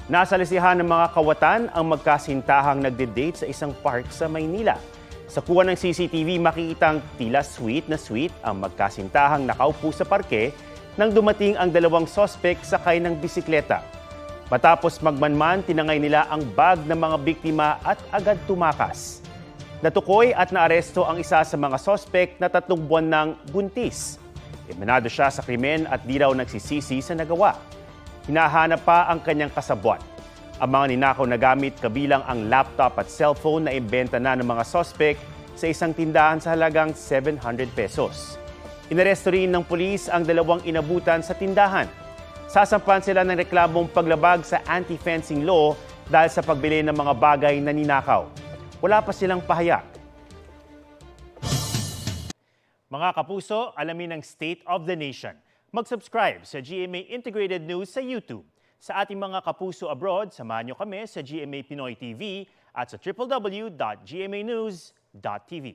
Nasalisihan ng mga kawatan ang magkasintahang nagde-date sa isang park sa Maynila. Sa kuha ng CCTV, makikitang tila sweet ang magkasintahang nakaupo sa parke nang dumating ang dalawang sospek sakay ng bisikleta. Matapos magmanman, tinangay nila ang bag ng mga biktima at agad tumakas. Natukoy at naaresto ang isa sa mga sospek na 3 buwan ng buntis. Iminado siya sa krimen at di raw nagsisisi sa nagawa. Hinahanap pa ang kanyang kasabwat. Ang mga ninakaw na gamit kabilang ang laptop at cellphone na imbenta na ng mga sospek sa isang tindahan sa halagang 700 pesos. Inaresto rin ng pulis ang dalawang inabutan sa tindahan. Sasampan sila ng reklamong paglabag sa anti-fencing law dahil sa pagbili ng mga bagay na ninakaw. Wala pa silang pahayag. Mga kapuso, alamin ang State of the Nation. Mag-subscribe sa GMA Integrated News sa YouTube. Sa ating mga kapuso abroad, samahan niyo kami sa GMA Pinoy TV at sa www.gmanews.tv.